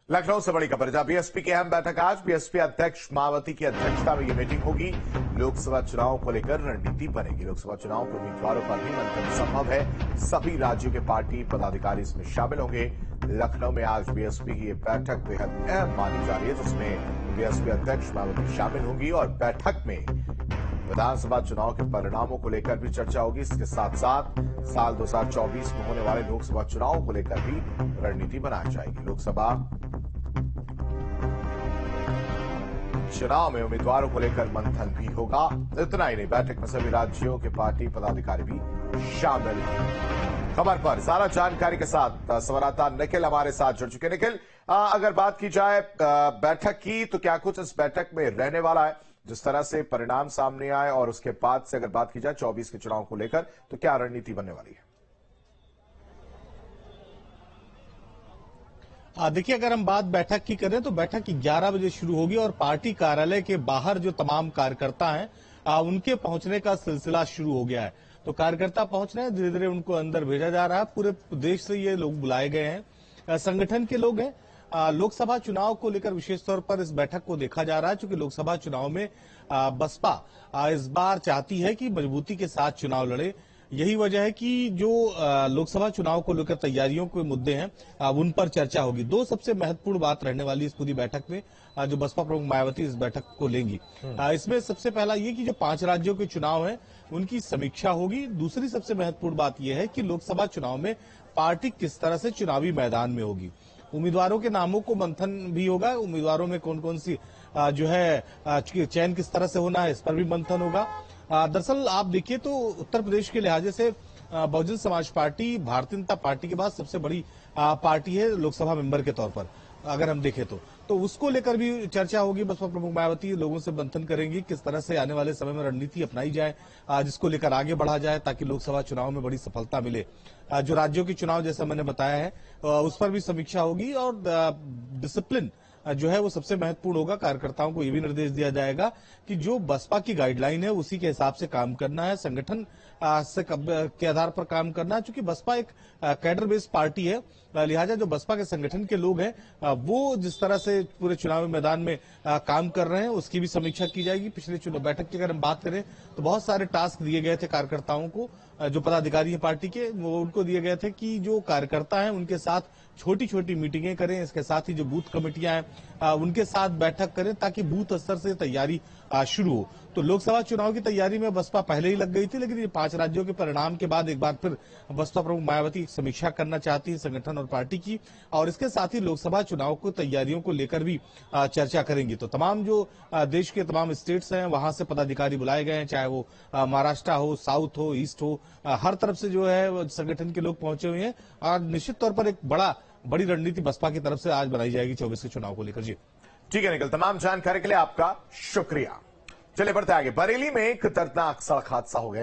लखनऊ से बड़ी खबर। जहां बीएसपी की अहम बैठक आज बीएसपी अध्यक्ष मायावती की अध्यक्षता में यह मीटिंग होगी। लोकसभा चुनाव को लेकर रणनीति बनेगी। लोकसभा चुनाव के उम्मीदवारों पर भी मंथन संभव है। सभी राज्यों के पार्टी पदाधिकारी इसमें शामिल होंगे। लखनऊ में आज बीएसपी की यह बैठक बेहद अहम मानी जा रही है, जिसमें बीएसपी अध्यक्ष मायावती शामिल होंगी और बैठक में विधानसभा चुनाव के परिणामों को लेकर भी चर्चा होगी। इसके साथ साथ साल 2024 में होने वाले लोकसभा चुनाव को लेकर भी रणनीति बनाई जाएगी। लोकसभा चुनाव में उम्मीदवारों को लेकर मंथन भी होगा। इतना ही नहीं, बैठक में सभी राज्यों के पार्टी पदाधिकारी भी शामिल हैं। खबर पर ज्यादा जानकारी के साथ संवाददाता निखिल हमारे साथ जुड़ चुके। निखिल, अगर बात की जाए बैठक की, तो क्या कुछ इस बैठक में रहने वाला है? जिस तरह से परिणाम सामने आए और उसके बाद से अगर बात की जाए 24 के चुनाव को लेकर, तो क्या रणनीति बनने वाली है? देखिए, अगर हम बात बैठक की करें तो बैठक 11 बजे शुरू होगी और पार्टी कार्यालय के बाहर जो तमाम कार्यकर्ता हैं उनके पहुंचने का सिलसिला शुरू हो गया है। तो कार्यकर्ता पहुंच रहे हैं, धीरे धीरे उनको अंदर भेजा जा रहा है। पूरे प्रदेश से ये लोग बुलाए गए हैं, संगठन के लोग हैं। लोकसभा चुनाव को लेकर विशेष तौर पर इस बैठक को देखा जा रहा है, क्योंकि लोकसभा चुनाव में बसपा इस बार चाहती है कि मजबूती के साथ चुनाव लड़े। यही वजह है कि जो लोकसभा चुनाव को लेकर तैयारियों के मुद्दे हैं उन पर चर्चा होगी। दो सबसे महत्वपूर्ण बात रहने वाली इस पूरी बैठक में, जो बसपा प्रमुख मायावती इस बैठक को लेंगी। इसमें सबसे पहला ये कि जो 5 राज्यों के चुनाव हैं उनकी समीक्षा होगी। दूसरी सबसे महत्वपूर्ण बात यह है कि लोकसभा चुनाव में पार्टी किस तरह से चुनावी मैदान में होगी। उम्मीदवारों के नामों को मंथन भी होगा। उम्मीदवारों में कौन कौन सी जो है चयन किस तरह से होना है, इस पर भी मंथन होगा। दरअसल आप देखिए तो उत्तर प्रदेश के लिहाजे से बहुजन समाज पार्टी भारतीय जनता पार्टी के बाद सबसे बड़ी पार्टी है लोकसभा मेंबर के तौर पर, अगर हम देखें तो उसको लेकर भी चर्चा होगी। बसपा प्रमुख मायावती लोगों से मंथन करेंगी किस तरह से आने वाले समय में रणनीति अपनाई जाए, जिसको लेकर आगे बढ़ा जाए ताकि लोकसभा चुनाव में बड़ी सफलता मिले। जो राज्यों के चुनाव जैसा मैंने बताया है उस पर भी समीक्षा होगी और डिसिप्लिन जो है वो सबसे महत्वपूर्ण होगा। कार्यकर्ताओं को ये भी निर्देश दिया जाएगा कि जो बसपा की गाइडलाइन है उसी के हिसाब से काम करना है, संगठन के आधार पर काम करना है। चूंकि बसपा एक कैडर बेस्ड पार्टी है, लिहाजा जो बसपा के संगठन के लोग हैं वो जिस तरह से पूरे चुनावी मैदान में काम कर रहे हैं उसकी भी समीक्षा की जाएगी। पिछले चुनाव बैठक की अगर हम बात करें तो बहुत सारे टास्क दिए गए थे कार्यकर्ताओं को, जो पदाधिकारी हैं पार्टी के, वो उनको दिए गए थे कि जो कार्यकर्ता हैं उनके साथ छोटी छोटी मीटिंगें करें। इसके साथ ही जो बूथ कमेटियां हैं उनके साथ बैठक करें ताकि बूथ स्तर से तैयारी शुरू हो। तो लोकसभा चुनाव की तैयारी में बसपा पहले ही लग गई थी, लेकिन ये 5 राज्यों के परिणाम के बाद एक बार फिर बसपा प्रमुख मायावती समीक्षा करना चाहती है संगठन और पार्टी की, और इसके साथ ही लोकसभा चुनाव को तैयारियों को लेकर भी चर्चा करेंगी। तो तमाम जो देश के तमाम स्टेट्स हैं वहां से पदाधिकारी बुलाए गए हैं, चाहे वो महाराष्ट्र हो, साउथ हो, ईस्ट हो, हर तरफ से जो है संगठन के लोग पहुंचे हुए हैं। और निश्चित तौर पर एक बड़ी रणनीति बसपा की तरफ से आज बनाई जाएगी 24 के चुनाव को लेकर। जी ठीक है निखिल, तमाम जानकारी के लिए आपका शुक्रिया। चलिए बढ़ते आगे। बरेली में एक दर्दनाक सड़क हादसा हो गया।